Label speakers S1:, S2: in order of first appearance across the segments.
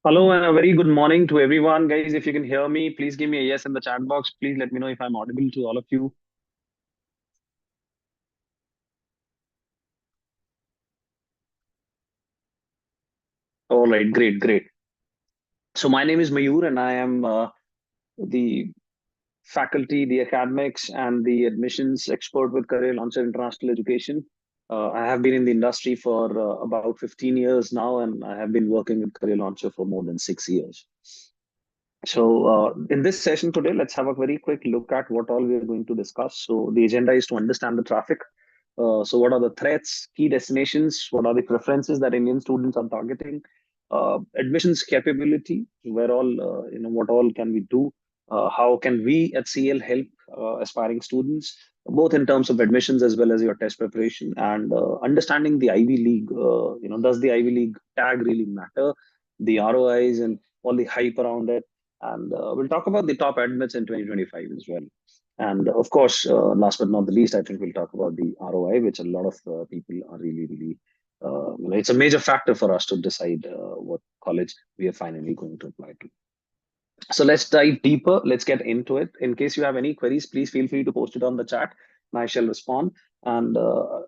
S1: Hello and a very good morning to everyone, guys. If you can hear me, please give me a yes in the chat box. Please let me know if I'm audible to all of you. All right, great, great. So my name is Mayur, and I am the faculty, the academics, and the admissions expert with Career Launcher International Education. I have been in the industry for about 15 years now, and I have been working with Career Launcher for more than 6 years. So, in this session today, let's have a very quick look at what all we are going to discuss. So, the agenda is to understand the traffic. So, what are the threats, key destinations? What are the preferences that Indian students are targeting? Admissions capability, where all, what all can we do? How can we at CL help aspiring students, both in terms of admissions as well as your test preparation and understanding the Ivy League? Does the Ivy League tag really matter? The ROIs and all the hype around it, and we'll talk about the top admits in 2025 as well. And of course, last but not the least, I think we'll talk about the ROI, which a lot of people are really, it's a major factor for us to decide what college we are finally going to apply to. So let's dive deeper. Let's get into it. In case you have any queries, please feel free to post it on the chat, and I shall respond. And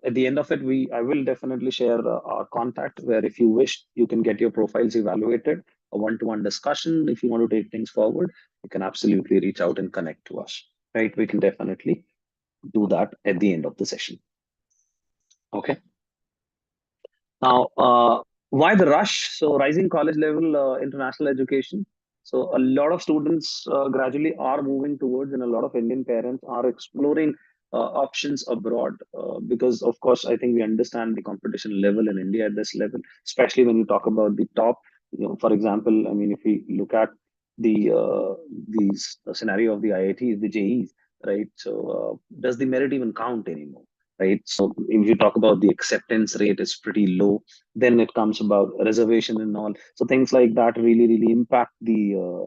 S1: at the end of it, I will definitely share our contact, where if you wish, you can get your profiles evaluated, a one-to-one discussion. If you want to take things forward, you can absolutely reach out and connect to us. Right? We can definitely do that at the end of the session. Okay. Now, why the rush? So, rising college level international education. So, a lot of students gradually are moving towards, and a lot of Indian parents are exploring options abroad because, of course, I think we understand the competition level in India at this level, especially when you talk about the top. For example, I mean, if we look at the scenario of the IITs, the JEs, right? So, does the merit even count anymore? Right. So if you talk about the acceptance rate is pretty low, then it comes about reservation and all. So things like that really impact the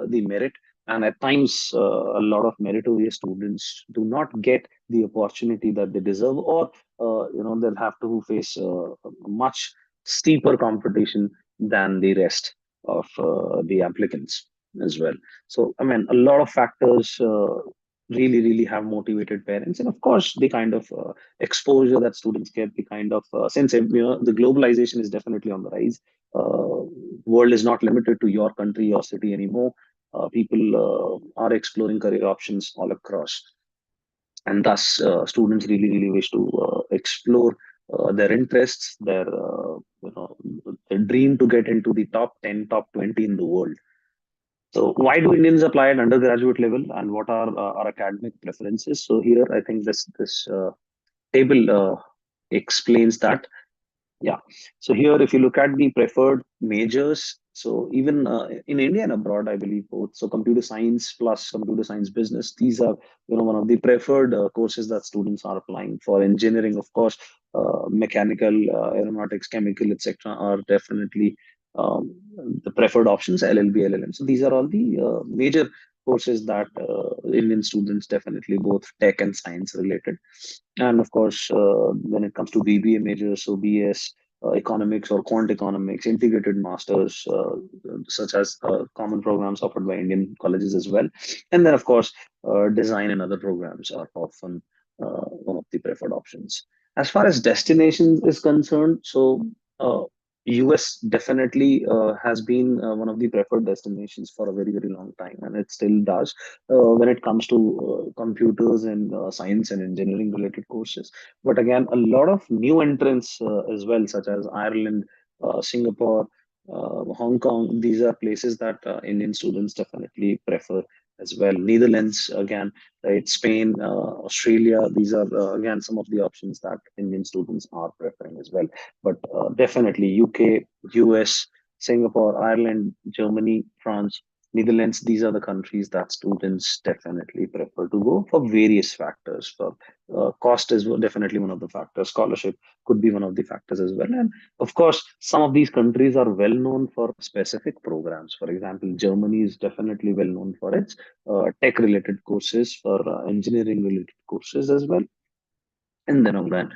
S1: merit. And at times, a lot of meritorious students do not get the opportunity that they deserve, or they'll have to face much steeper competition than the rest of the applicants as well. So I mean, a lot of factors really have motivated parents, and of course the kind of exposure that students get, the kind of since the globalization is definitely on the rise. World is not limited to your country, your city anymore. People are exploring career options all across, and thus students really wish to explore their interests, their dream to get into the top 10, top 20 in the world. So why do Indians apply at undergraduate level, and what are our academic preferences? So here, I think this table explains that. Yeah. So here, if you look at the preferred majors, so even in India and abroad, I believe both. So computer science plus computer science business, these are one of the preferred courses that students are applying for. Engineering, of course, mechanical, aeronautics, chemical, etc., are definitely um, the preferred options. LLB, LLM. So these are all the major courses that Indian students definitely, both tech and science related. And of course, when it comes to BBA majors, so BS, economics or quant economics, integrated masters, such as common programs offered by Indian colleges as well. And then, of course, design and other programs are often one of the preferred options. As far as destinations is concerned, so US definitely has been one of the preferred destinations for a very long time, and it still does when it comes to computers and science and engineering related courses. But again, a lot of new entrants as well, such as Ireland, Singapore, Hong Kong. These are places that Indian students definitely prefer as well. Netherlands, again, right? Spain, Australia. These are again some of the options that Indian students are preferring as well. But definitely UK, US, Singapore, Ireland, Germany, France, Netherlands, these are the countries that students definitely prefer to go for various factors. For cost is definitely one of the factors. Scholarship could be one of the factors as well. And of course, some of these countries are well known for specific programs. For example, Germany is definitely well known for its tech-related courses, for engineering-related courses as well. And then again,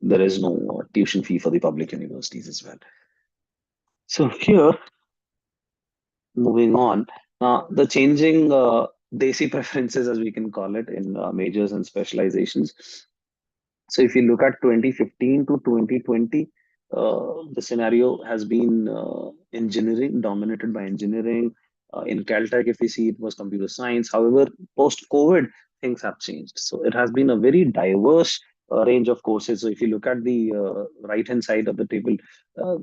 S1: there is no tuition fee for the public universities as well. So here, moving on, the changing desi preferences, as we can call it, in majors and specializations. So if you look at 2015 to 2020, the scenario has been engineering, dominated by engineering. In Caltech, if we see, it was computer science. However, post-COVID, things have changed. So it has been a very diverse range of courses. So if you look at the right-hand side of the table,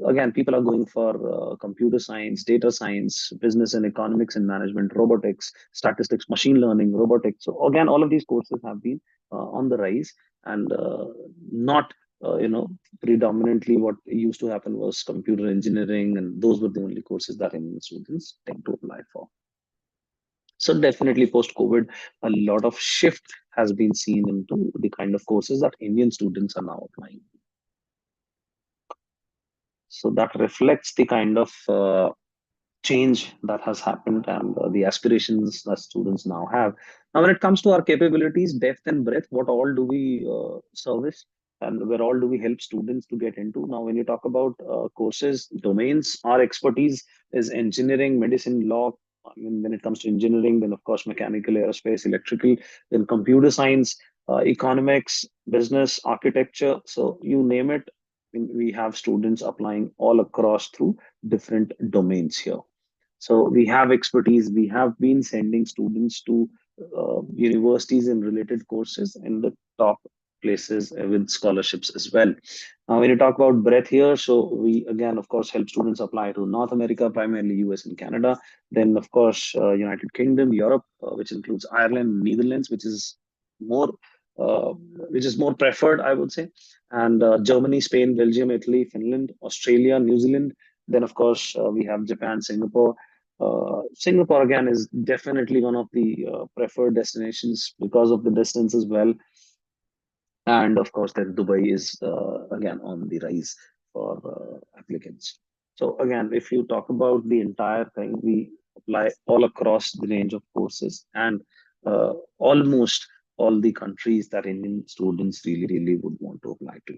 S1: again, people are going for computer science, data science, business and economics and management, robotics, statistics, machine learning, robotics. So again, all of these courses have been on the rise, and not predominantly what used to happen was computer engineering, and those were the only courses that Indian students tend to apply for. So definitely post COVID, a lot of shift has been seen into the kind of courses that Indian students are now applying. So that reflects the kind of change that has happened, and the aspirations that students now have. Now, when it comes to our capabilities, depth and breadth, what all do we service, and where all do we help students to get into? Now, when you talk about courses, domains, our expertise is engineering, medicine, law. I mean, when it comes to engineering, then of course mechanical, aerospace, electrical, then computer science, economics, business, architecture. So you name it, we have students applying all across through different domains here. So we have expertise. We have been sending students to universities in related courses in the top places with scholarships as well. Now, when you talk about breadth here, so we again, of course, help students apply to North America, primarily US and Canada. Then, of course, United Kingdom, Europe, which includes Ireland, Netherlands, more, which is more preferred, I would say, and Germany, Spain, Belgium, Italy, Finland, Australia, New Zealand. Then, of course, we have Japan, Singapore. Singapore again is definitely one of the preferred destinations because of the distance as well, and of course, then Dubai is again on the rise for applicants. So again, if you talk about the entire thing, we apply all across the range of courses, and almost all the countries that Indian students really, really would want to apply to.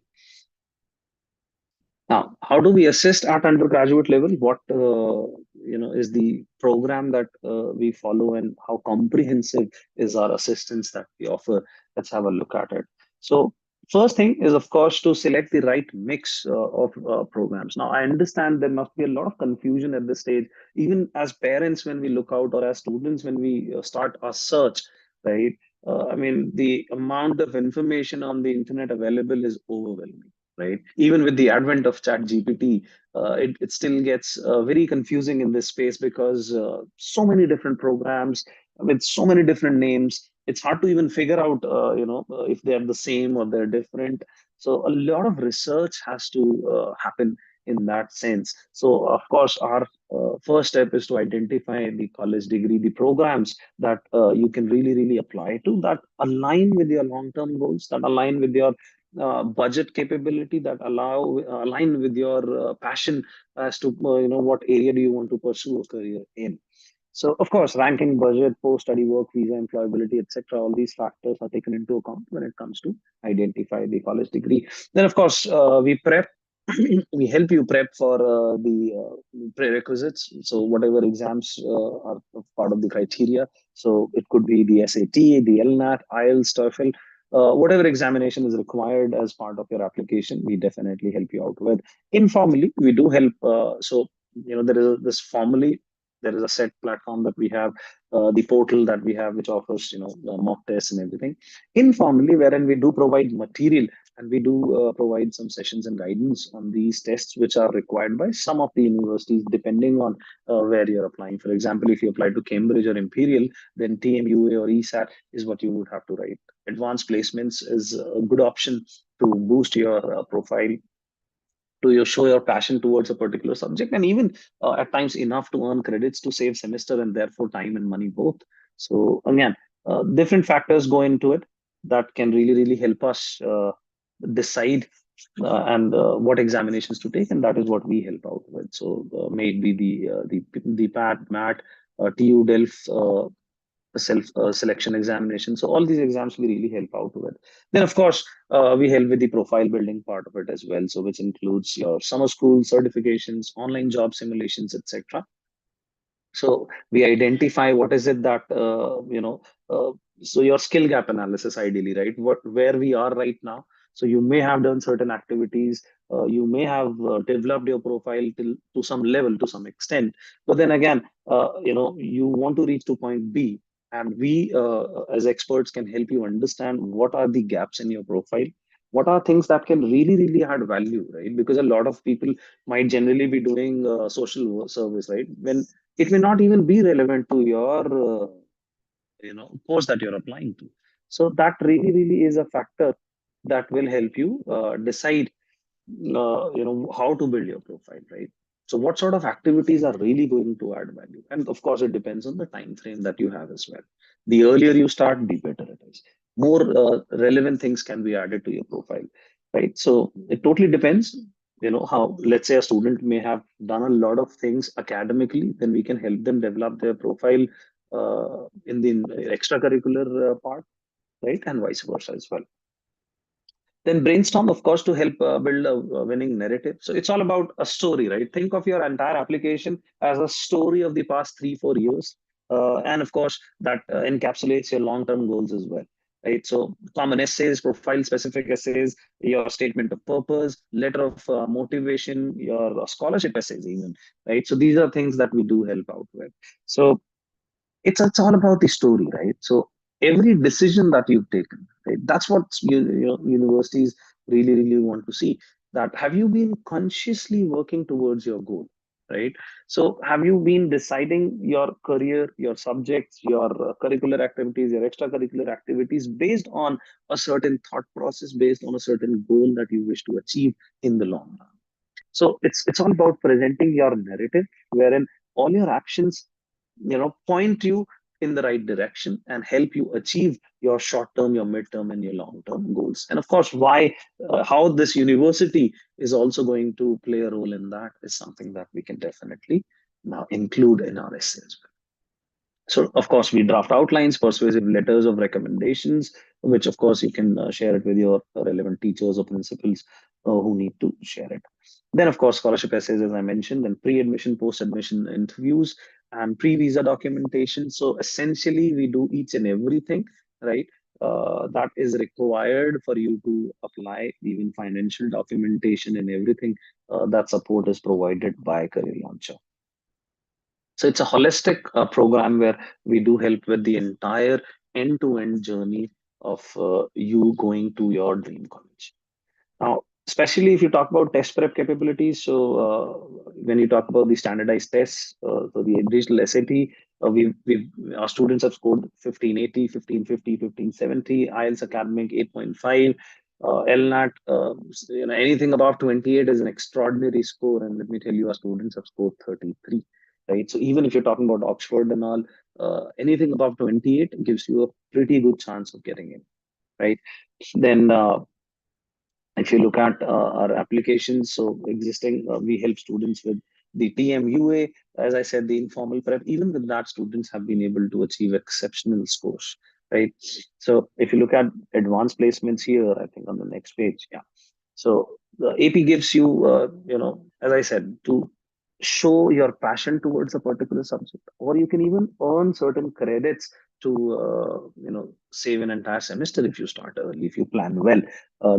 S1: Now, how do we assist at undergraduate level? What is the program that we follow, and how comprehensive is our assistance that we offer? Let's have a look at it. So, first thing is, of course, to select the right mix of programs. Now, I understand there must be a lot of confusion at this stage, even as parents when we look out, or as students when we start our search, right? I mean, the amount of information on the internet available is overwhelming, right? Even with the advent of Chat GPT, it still gets very confusing in this space, because so many different programs with so many different names. It's hard to even figure out, if they're the same or they're different. So a lot of research has to happen in that sense. So of course, our first step is to identify the college degree, the programs that you can really, really apply to, that align with your long-term goals, that align with your budget capability, that align with your passion as to what area do you want to pursue a career in. So of course, ranking, budget, post-study work, visa, employability, etc. All these factors are taken into account when it comes to identify the college degree. Then of course, we prep. We help you prep for the prerequisites. So whatever exams are part of the criteria. So it could be the SAT, the LNAT, IELTS, TOEFL. Whatever examination is required as part of your application, we definitely help you out with. Informally, we do help. So there is this formally, there is a set platform that we have, the portal that we have, which offers mock tests and everything. Informally, wherein we do provide material, and we do provide some sessions and guidance on these tests, which are required by some of the universities, depending on where you're applying. For example, if you apply to Cambridge or Imperial, then TMUA or ESAT is what you would have to write. Advanced placements is a good option to boost your profile, to show your passion towards a particular subject, and even at times enough to earn credits to save semester, and therefore time and money both. So again, different factors go into it that can really, really help us decide and what examinations to take, and that is what we help out with. So may it be the PAT, MAT, TU, DELF, self selection examination. So all these exams we really help out with. Then of course we help with the profile building part of it as well. So which includes your summer school certifications, online job simulations, etc. So we identify what is it that uh, so your skill gap analysis ideally, right? What where we are right now. So you may have done certain activities, you may have developed your profile to some level, to some extent, but then again, you want to reach to point B, and we as experts can help you understand what are the gaps in your profile, what are things that can really really add value, right? Because a lot of people might generally be doing service, right? When it may not even be relevant to your course that you're applying to. So that really really is a factor that will help you decide how to build your profile, right? So what sort of activities are really going to add value, and of course it depends on the time frame that you have as well. The earlier you start, the better it is. More relevant things can be added to your profile, right? So it totally depends. How, let's say a student may have done a lot of things academically, then we can help them develop their profile in the extracurricular part, right, and vice versa as well. Then brainstorm, of course, to help build a winning narrative. So it's all about a story, right? Think of your entire application as a story of the past 3 4 years, and of course that encapsulates your long-term goals as well, right? So common essays, profile-specific essays, your statement of purpose, letter of motivation, your scholarship essays, even, right? So these are things that we do help out with. So it's all about the story, right? So every decision that you've taken, right? That's what universities really really want to see. That have you been consciously working towards your goal, right? So have you been deciding your career, your subjects, your curricular activities, your extracurricular activities based on a certain thought process, based on a certain goal that you wish to achieve in the long run? So it's all about presenting your narrative, wherein all your actions, point you in the right direction and help you achieve your short term, your mid term, and your long term goals. And of course, why, how this university is also going to play a role in that is something that we can definitely now include in our essay as well. So, of course, we draft outlines, persuasive letters of recommendations, which, of course, you can share it with your relevant teachers or principals who need to share it. Then, of course, scholarship essays, as I mentioned, then pre-admission, post-admission interviews, and pre-visa documentation. So, essentially, we do each and everything, right? That is required for you to apply, even financial documentation and everything. That support is provided by Career Launcher. So it's a holistic program where we do help with the entire end-to-end journey of you going to your dream college. Now, especially if you talk about test prep capabilities, so when you talk about the standardized tests, so the digital SAT, we our students have scored 1580, 1550, 1570, IELTS academic 8.5, LNAT, anything above 28 is an extraordinary score. And let me tell you, our students have scored 33, right? So even if you're talking about Oxford and all, anything above 28 gives you a pretty good chance of getting in, right? Then if you look at our applications, so existing, we help students with the TMUA, as I said, the informal prep. Even with that, students have been able to achieve exceptional scores, right? So if you look at advanced placements here, I think on the next page, yeah. So the AP gives you, as I said, to show your passion towards a particular subject, or you can even earn certain credits to, save an entire semester if you start early, if you plan well,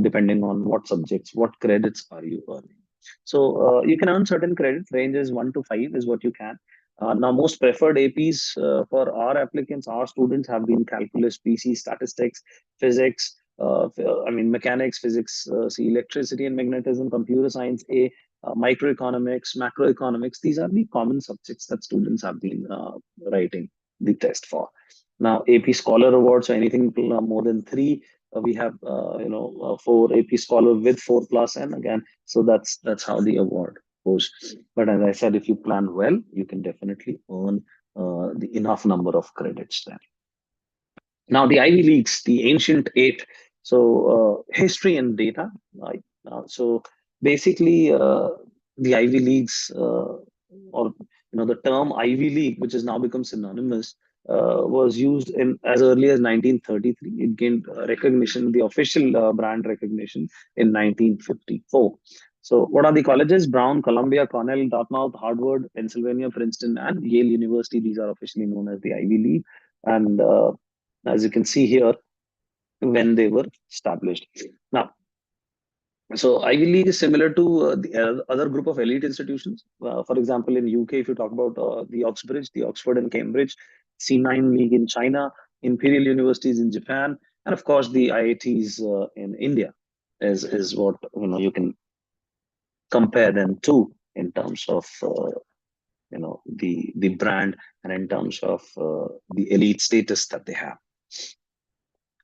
S1: depending on what subjects, what credits are you earning. So you can earn certain credits, ranges 1 to 5 is what you can. Now, most preferred APs for our applicants, our students have been calculus, PC, statistics, physics, mechanics, physics, C, electricity and magnetism, computer science, A, microeconomics, macroeconomics. These are the common subjects that students have been writing the test for. Now, AP Scholar Awards, so anything more than three, we have four AP Scholar with 4+, and again, so that's how the award goes. But as I said, if you plan well, you can definitely earn the enough number of credits there. Now, the Ivy Leagues, the ancient eight, so history and data, right? So basically, the Ivy Leagues, or the term Ivy League, which has now become synonymous, was used in as early as 1933. It gained recognition, the official brand recognition, in 1954. So, what are the colleges? Brown, Columbia, Cornell, Dartmouth, Harvard, Pennsylvania, Princeton, and Yale University. These are officially known as the Ivy League. And as you can see here, when they were established. Now, so Ivy League is similar to the other group of elite institutions. For example, in UK, if you talk about the Oxbridge, the Oxford and Cambridge, C9 League in China, Imperial Universities in Japan, and of course the IITs in India is what you can compare them to in terms of the brand and in terms of the elite status that they have.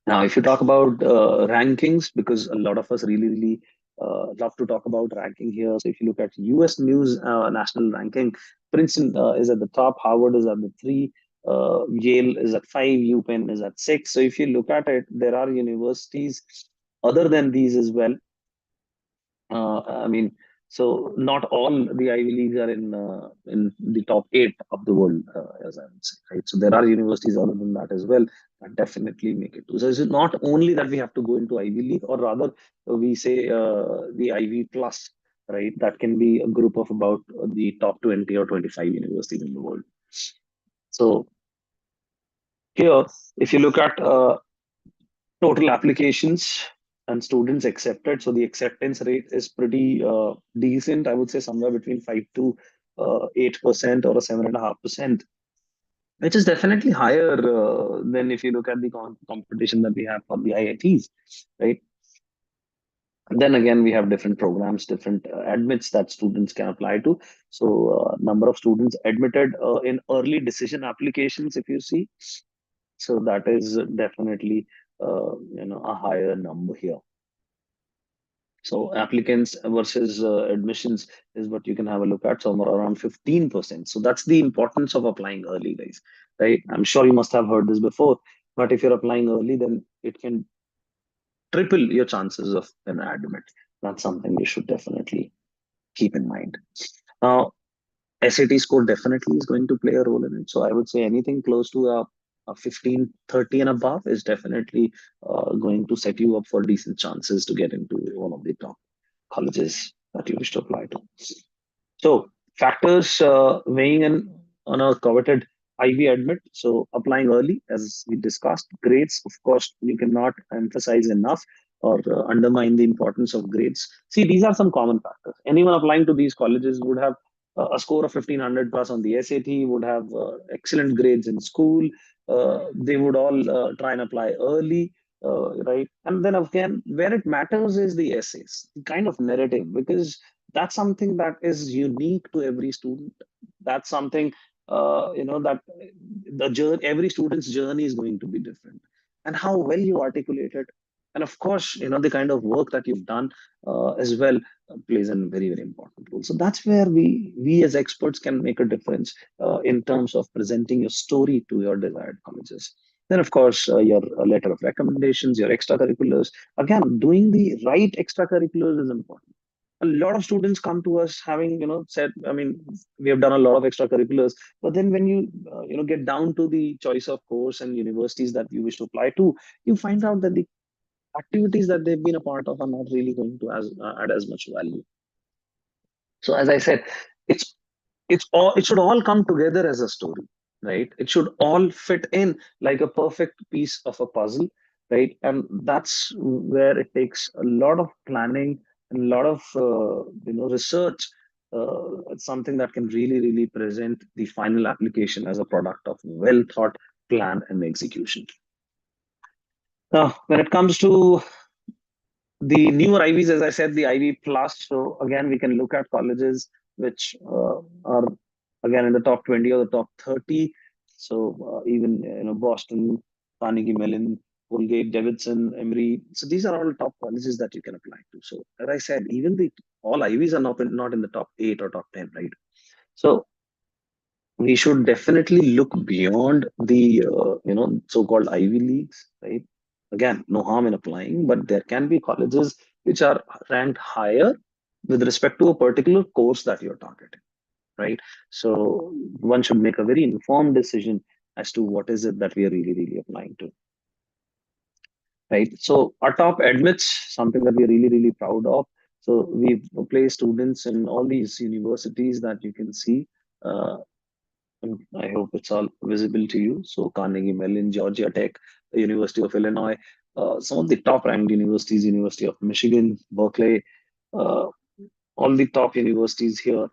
S1: Now, if you talk about rankings, because a lot of us really love to talk about ranking here. So, if you look at US News national ranking, Princeton is at the top, Harvard is at the three, Yale is at five, UPenn is at six. So, if you look at it, there are universities other than these as well. I mean, so not all the Ivy Leagues are in the top eight of the world, as I would say, right? So there are universities other than that as well that definitely make it. So it's not only that we have to go into Ivy League, or rather, we say the Ivy Plus, right? That can be a group of about the top 20 or 25 universities in the world. So here, if you look at total applications and students accepted. So the acceptance rate is pretty decent. I would say somewhere between 5 to 8% or a 7.5%, which is definitely higher than if you look at the competition that we have for the IITs, right? Then again, we have different programs, different admits that students can apply to. So, number of students admitted in early decision applications, if you see, so that is definitely a higher number here. So applicants versus admissions is what you can have a look at, somewhere around 15%. So that's the importance of applying early, guys, right? I'm sure you must have heard this before, but if you're applying early, then it can triple your chances of an admit. That's something you should definitely keep in mind. Now, SAT score definitely is going to play a role in it. So I would say anything close to a 15, 30 and above is definitely going to set you up for decent chances to get into one of the top colleges that you wish to apply to. So factors weighing in on a coveted IV admit. So applying early, as we discussed, grades. Of course, you cannot emphasize enough or undermine the importance of grades. See, these are some common factors. Anyone applying to these colleges would have a score of 1500 plus on the SAT, would have excellent grades in school. They would all try and apply early, right? And then again, where it matters is the essays, the kind of narrative, because that's something that is unique to every student. That's something that the journey, every student's journey is going to be different, and how well you articulate it, and of course, the kind of work that you've done as well plays a very important role. So that's where we as experts can make a difference in terms of presenting your story to your desired colleges. Then, of course, your letter of recommendations, your extracurriculars. Again, doing the right extracurriculars is important. A lot of students come to us having said, I mean, we have done a lot of extracurriculars, but then when you get down to the choice of course and universities that you wish to apply to, you find out that the activities that they've been a part of are not really going to add as much value. So as I said, it's it should all come together as a story, right? It should all fit in like a perfect piece of a puzzle, right? And that's where it takes a lot of planning and a lot of research. It's something that can really present the final application as a product of well thought plan and execution. Now, when it comes to the newer IVs, as I said, the IV plus. So again, we can look at colleges which are again in the top 20 or the top 30. So even Boston, Carnegie Mellon, Colgate, Davidson, Emory. So these are all top colleges that you can apply to. So as I said, even the all IVs are not in the top 8 or top 10, right? So we should definitely look beyond the so-called Ivy Leagues, right? Again, no harm in applying, but there can be colleges which are ranked higher with respect to a particular course that you're targeting, right? So one should make a very informed decision as to what is it that we are really applying to, right? So our top admits, something that we're really proud of. So we've placed students in all these universities that you can see. Uh, and I hope it's all visible to you. So Carnegie Mellon, Georgia Tech, the University of Illinois, some of the top ranked universities, University of Michigan, Berkeley, uh, all the top universities here.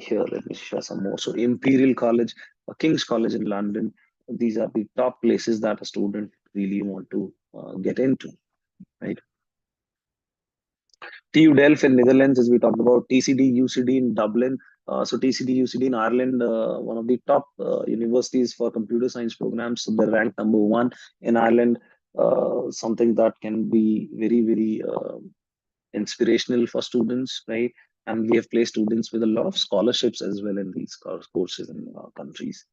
S1: Here, let me share some more. So Imperial College, King's College in London. These are the top places that a student really want to get into, right? TU Delft in Netherlands, as we talked about, TCD, UCD in Dublin. So TCD, UCD in Ireland, one of the top universities for computer science programs. So they're ranked number one in Ireland. Something that can be very inspirational for students, right? And we have placed students with a lot of scholarships as well in these courses in countries.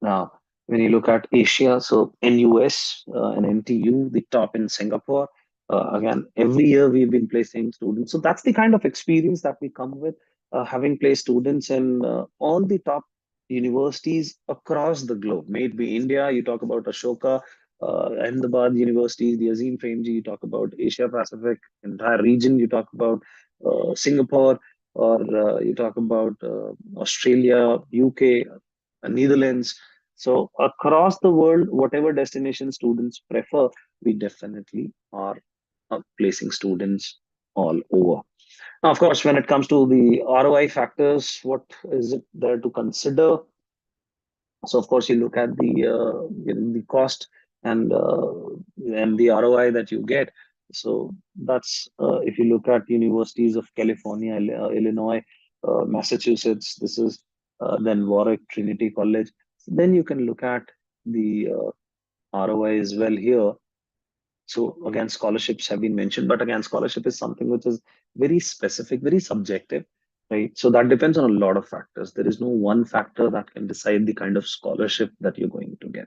S1: Now, when you look at Asia, so NUS and NTU, the top in Singapore. Again, every year we've been placing students. So that's the kind of experience that we come with, having placed students in all the top universities across the globe. May it be India, you talk about Ashoka, Ahmedabad University, the Azim Premji, you talk about Asia Pacific, entire region, you talk about Singapore, or you talk about Australia, UK, Netherlands. So across the world, whatever destination students prefer, we definitely are placing students all over. Now, of course, when it comes to the ROI factors, what is it there to consider? So, of course, you look at the cost and the ROI that you get. So that's if you look at universities of California, Illinois, Massachusetts. This is then Warwick, Trinity College. Then you can look at the ROI as well here. So again, scholarships have been mentioned, but again, scholarship is something which is very specific, very subjective, right? So that depends on a lot of factors. There is no one factor that can decide the kind of scholarship that you're going to get.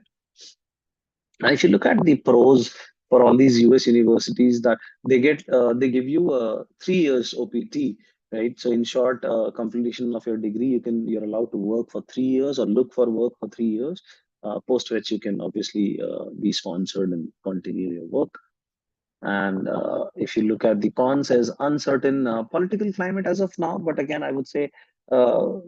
S1: Now, if you look at the pros for all these US universities, that they give you 3 years OPT, right? So in short, completion of your degree, you're allowed to work for 3 years or look for work for 3 years. Post which you can obviously be sponsored and continue your work. And if you look at the cons, as uncertain political climate as of now, but again, I would say a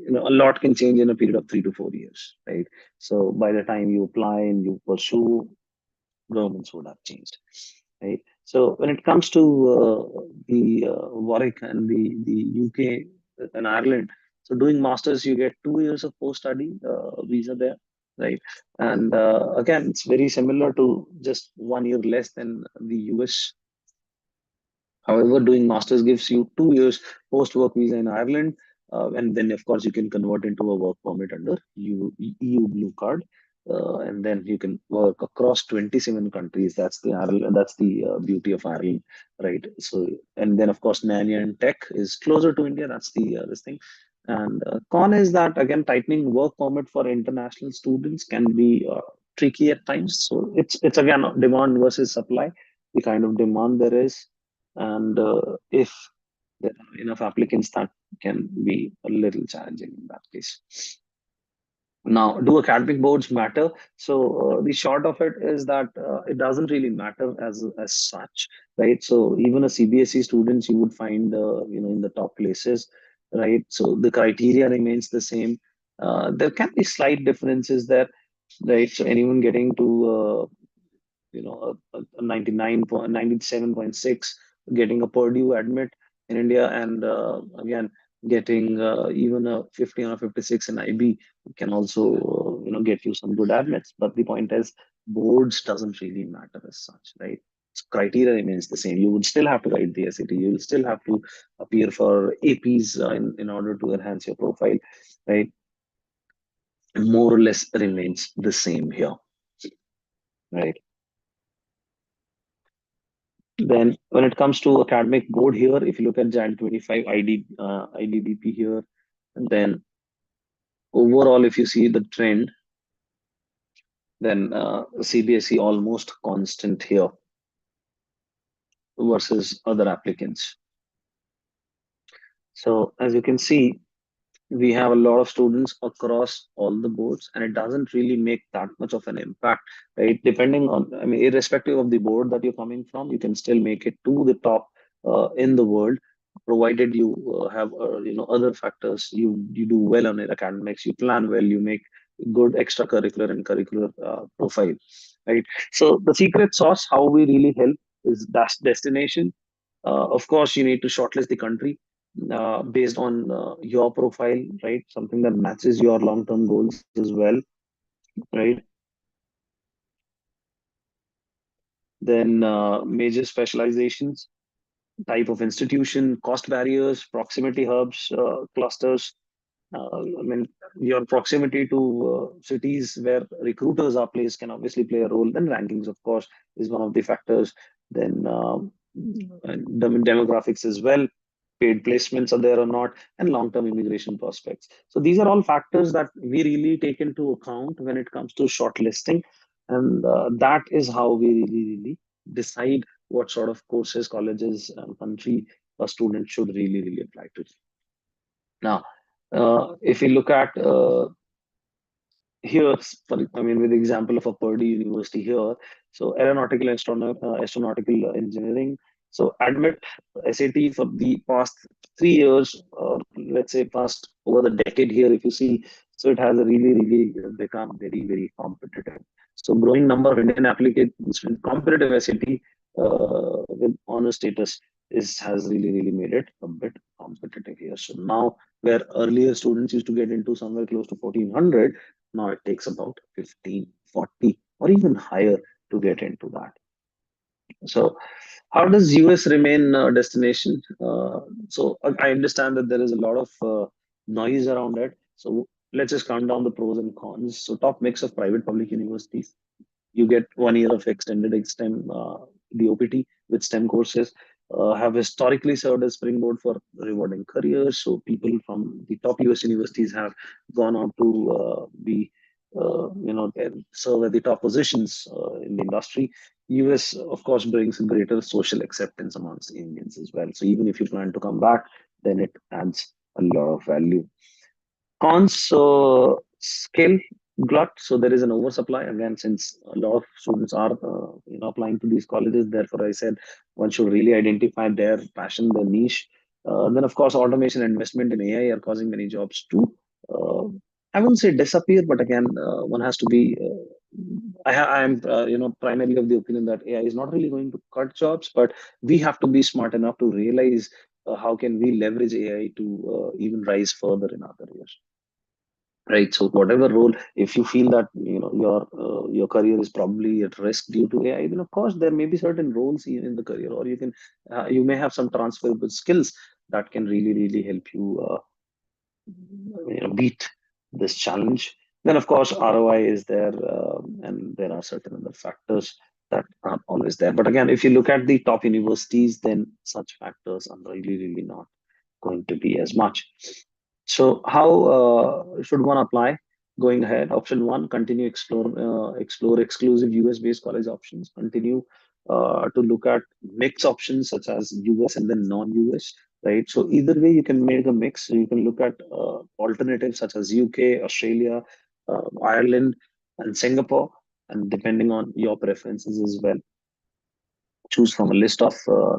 S1: lot can change in a period of 3 to 4 years, right? So by the time you apply and you pursue, governments would have changed, right? So when it comes to the Warwick and the UK and Ireland, so doing masters, you get 2 years of post study visa there, right? And again, it's very similar to just 1 year less than the US. However, doing masters gives you 2 years post-work visa in Ireland, and then of course you can convert into a work permit under EU Blue Card, and then you can work across 27 countries. That's the Ireland. That's the beauty of Ireland, right? So, and then of course Nanya and Tech is closer to India. That's the this thing. And con is that again tightening work permit for international students can be tricky at times. So it's again demand versus supply. The kind of demand there is, and if there are enough applicants, that can be a little challenging in that case. Now, do academic boards matter? So the short of it is that it doesn't really matter as such, right? So even a CBSE students you would find in the top places, right? So the criteria remains the same. There can be slight differences there, right? So anyone getting to 97.6, getting a Purdue admit in India, and again getting even a 50 or a 56 in IB can also get you some good admits. But the point is, boards doesn't really matter as such, right? So criteria remains the same. You would still have to write the SAT. You will still have to appear for APs in order to enhance your profile, right? More or less remains the same here, right? Then when it comes to academic board here, if you look at Jan 25 IDDP here, and then overall, if you see the trend, then CBSE almost constant here versus other applicants. So as you can see, we have a lot of students across all the boards, and it doesn't really make that much of an impact, right? Depending on, I mean, irrespective of the board that you're coming from, you can still make it to the top in the world, provided you have other factors. You do well on your academics, you plan well, you make good extracurricular and curricular profile, right? So the secret sauce, how we really help, is destination. Of course, you need to shortlist the country based on your profile, right? Something that matches your long-term goals as well, right? Then major specializations, type of institution, cost barriers, proximity hubs, clusters. I mean, your proximity to cities where recruiters are placed can obviously play a role. Then rankings, of course, is one of the factors. Then and demographics as well, paid placements are there or not, and long-term immigration prospects. So these are all factors that we really take into account when it comes to shortlisting, and that is how we really decide what sort of courses, colleges, and country a student should really apply to. Now, if we look at here, I mean, with the example of a Purdue University here, so aeronautical astronautical engineering. So admit SAT for the past 3 years, or let's say past over the decade here, if you see, so it has a really become very competitive. So growing number of Indian applicants with competitive SAT with honor status has really made it a bit competitive here. So now, where earlier students used to get into somewhere close to 1400, now it takes about 15, 40, or even higher to get into that. So how does US remain a destination? So I understand that there is a lot of noise around it. So let's just count down the pros and cons. So top mix of private public universities. You get 1 year of extended STEM DOPT with STEM courses, have historically served as springboard for rewarding careers. So people from the top US universities have gone on to be, serve at the top positions in the industry. US, of course, brings greater social acceptance amongst Indians as well. So even if you plan to come back, then it adds a lot of value. Cons, skill glut. So there is an oversupply again, since a lot of students are applying to these colleges. Therefore, I said one should really identify their passion, their niche. Then, of course, automation and investment in AI are causing many jobs to uh, I wouldn't say disappear, but again, one has to be. I am primarily of the opinion that AI is not really going to cut jobs, but we have to be smart enough to realize how can we leverage AI to even rise further in our careers, right? So whatever role, if you feel that your career is probably at risk due to AI, then of course there may be certain roles in the career, or you may have some transferable skills that can really help you beat this challenge. Then of course ROI is there, and there are certain other factors that aren't always there. But again, if you look at the top universities, then such factors are really not going to be as much. So how should one apply going ahead? Option one, continue explore exclusive US based college options. Continue to look at mix options such as US and then non-US. Right. So either way, you can make a mix. So you can look at alternatives such as UK, Australia, Ireland, and Singapore, and depending on your preferences as well, choose from a list of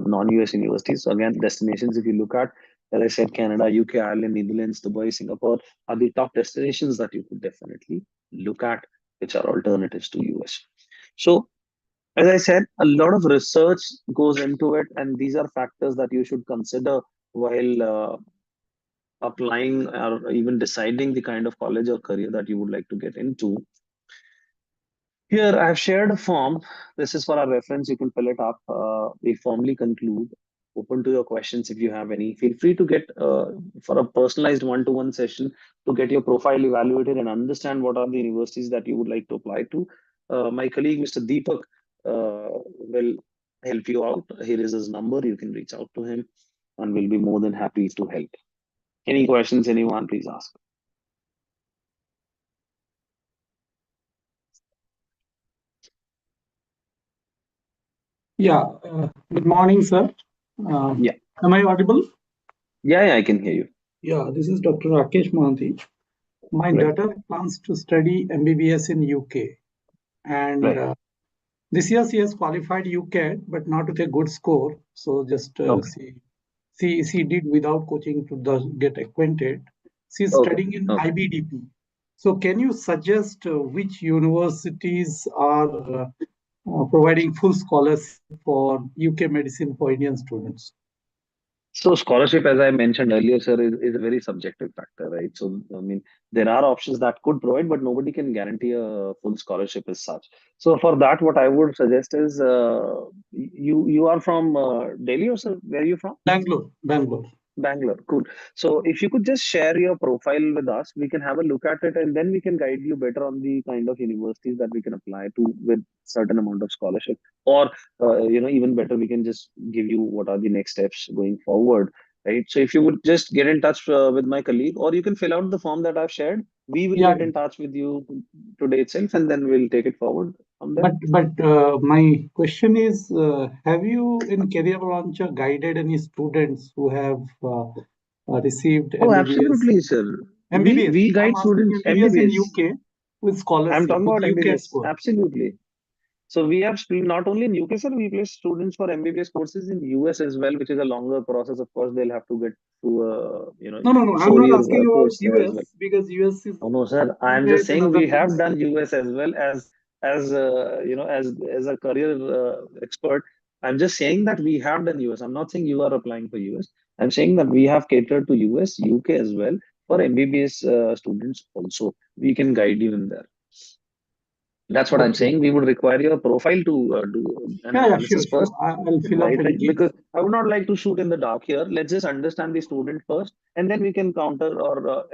S1: non-US universities. So again, destinations, if you look at, as I said, Canada, UK, Ireland, Netherlands, Dubai, Singapore are the top destinations that you could definitely look at, which are alternatives to US. So as I said, a lot of research goes into it, and these are factors that you should consider while applying or even deciding the kind of college or career that you would like to get into. Here, I have shared a form. This is for our reference. You can fill it up. We formally conclude. Open to your questions if you have any. Feel free to get for a personalized one-to-one session to get your profile evaluated and understand what are the universities that you would like to apply to. My colleague, Mr. Deepak, will help you out. Here is his number. You can reach out to him, and we'll be more than happy to help. Any questions, anyone, please ask.
S2: Yeah, good morning, sir.
S1: Yeah,
S2: Am I audible?
S1: yeah, I can hear you.
S2: Yeah, this is Dr. Rakesh Mohanty. My
S1: Right,
S2: daughter plans to study MBBS in UK, and
S1: right.
S2: this year she has qualified UCAT, but not with a good score. So just
S1: Okay,
S2: she did without coaching to get acquainted. She's
S1: okay,
S2: studying in
S1: okay.
S2: IBDP. So can you suggest which universities are providing full scholarship for UK medicine for Indian students?
S1: So scholarship, as I mentioned earlier, sir, is a very subjective factor, right? So I mean, there are options that could provide, but nobody can guarantee a full scholarship as such. So for that, what I would suggest is you are from Delhi, or sir, where are you from?
S2: Bangalore, Bangalore.
S1: Bangalore, cool. So if you could just share your profile with us, we can have a look at it, and then we can guide you better on the kind of universities that we can apply to with certain amount of scholarship. Or even better, we can just give you what are the next steps going forward, right? So if you would just get in touch with my colleague, or you can fill out the form that I've shared. We will
S2: Yeah,
S1: get in touch with you today itself, and then we'll take it forward from there.
S2: but my question is, have you in Career Launcher guided any students who have received
S1: Oh,
S2: MBBS?
S1: absolutely, sir. We
S2: MBBS.
S1: we
S2: I'm
S1: guide
S2: asking
S1: students
S2: MBBS in
S1: MBBS.
S2: UK with
S1: I'm
S2: scholarship
S1: talking
S2: with
S1: about
S2: UK
S1: MBBS.
S2: score.
S1: Absolutely. So we have not only in UK, sir, we place students for MBBS courses in US as well, which is a longer process. Of course, they'll have to get to a
S2: No, no, no. I'm not
S1: four-year
S2: asking about
S1: course there as well.
S2: US because US is
S1: Oh no, sir. I'm just
S2: private and
S1: saying
S2: other
S1: we have
S2: things.
S1: done US as well as a career expert. I'm just saying that we have done US. I'm not saying you are applying for US. I'm saying that we have catered to US, UK as well for MBBS students also. We can guide you in there. That's what I'm
S2: Okay.
S1: saying. We would require your profile to do an
S2: Yeah, yeah, sure,
S1: analysis
S2: sure.
S1: first,
S2: I'll fill up
S1: right?
S2: and
S1: Right?
S2: give.
S1: Because I would not like to shoot in the dark here. Let's just understand the student first, and then we can counter or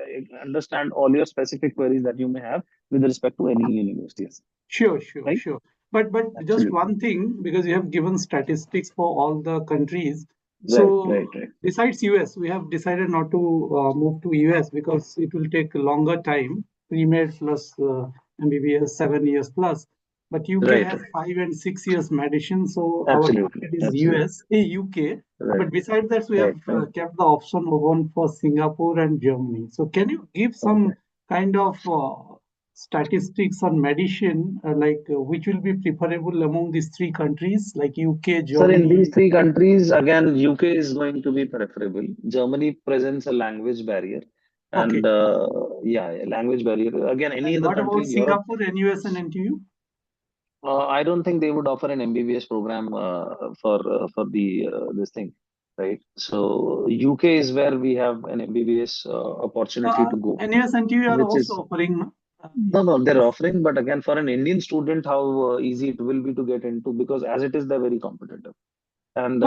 S1: understand all your specific queries that you may have with respect to any universities,
S2: Sure, sure,
S1: right?
S2: sure. But just
S1: Absolutely.
S2: one thing, because you have given statistics for all the countries.
S1: Right,
S2: So
S1: right, right,
S2: besides US, we have decided not to move to US because it will take a longer time, pre-med plus MBBS 7 years plus. But UK
S1: right,
S2: has
S1: right.
S2: 5 and 6 years medicine, so our
S1: Absolutely,
S2: target is
S1: absolutely.
S2: UK.
S1: Right,
S2: But besides that, we have
S1: right, right.
S2: kept the option open for Singapore and Germany. So can you give
S1: Okay.
S2: some kind of statistics on medicine, which will be preferable among these three countries, like UK,
S1: Sir, in these
S2: Germany?
S1: three countries, again, UK is going to be preferable. Germany presents a language barrier.
S2: Okay.
S1: And yeah, language barrier. Again, any
S2: And
S1: other
S2: what
S1: country
S2: about
S1: in Europe,
S2: Singapore, NUS, and NTU?
S1: I don't think they would offer an MBBS program for the this thing, right? So UK is where we have an MBBS opportunity to go,
S2: NUS, NTU are
S1: which
S2: also
S1: is
S2: offering.
S1: no, they're offering, but again, for an Indian student, how easy it will be to get into, because as it is, they're very competitive. And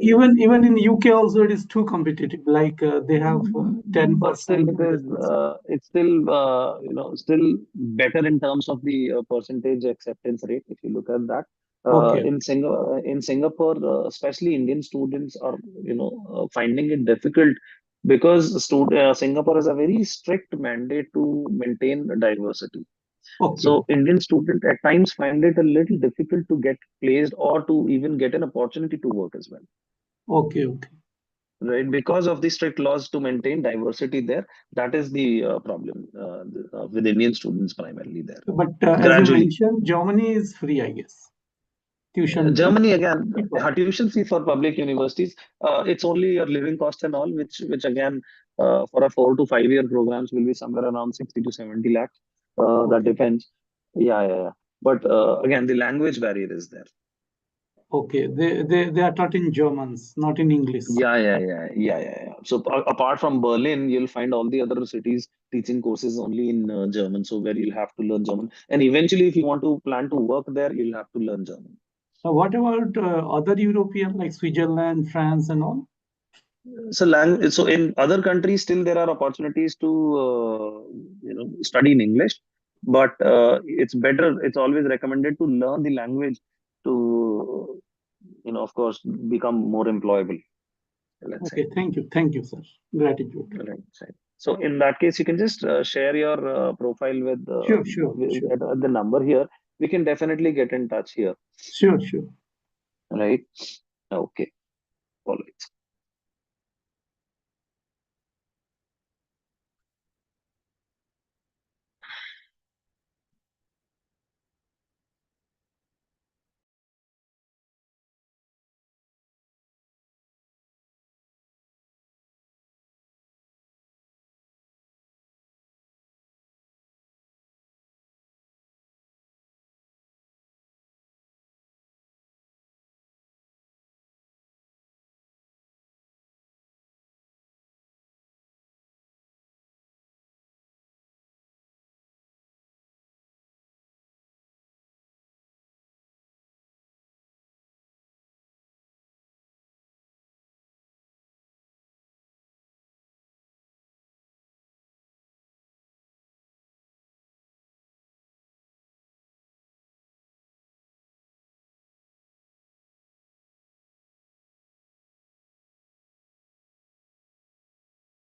S2: Even in UK also, it is too competitive. Like they have
S1: but still,
S2: 10%
S1: it is
S2: difference.
S1: it's still still better in terms of the percentage acceptance rate. If you look at that,
S2: Okay,
S1: in Singapore, especially Indian students are finding it difficult because Singapore has a very strict mandate to maintain diversity.
S2: okay,
S1: So Indian students at times find it a little difficult to get placed or to even get an opportunity to work as well,
S2: okay, okay.
S1: right? Because of the strict laws to maintain diversity there. That is the problem with Indian students primarily there.
S2: But as you
S1: Gradually,
S2: mentioned, Germany is free, I guess. Tuition,
S1: Germany again,
S2: cheaper.
S1: tuition fee for public universities, it's only your living cost and all, which again for a 4 to 5 year programs will be somewhere around 60 to 70 lakhs. That
S2: Okay.
S1: depends. Yeah, yeah, yeah. But again, the language barrier is there.
S2: Okay, they are taught in Germans, not in English.
S1: Yeah. So apart from Berlin, you'll find all the other cities teaching courses only in German. So where you'll have to learn German, and eventually, if you want to plan to work there, you'll have to learn German.
S2: What about other European like Switzerland, France, and all?
S1: So in other countries, still there are opportunities to study in English, but it's better. It's always recommended to learn the language to of course, become more employable. Let's say.
S2: Okay, thank you, sir. Gratitude.
S1: Right, right. So in that case, you can just share your profile
S2: Sure, sure, sure,
S1: at the number here. We can definitely get in touch here,
S2: sure, sure.
S1: right? Okay, all right.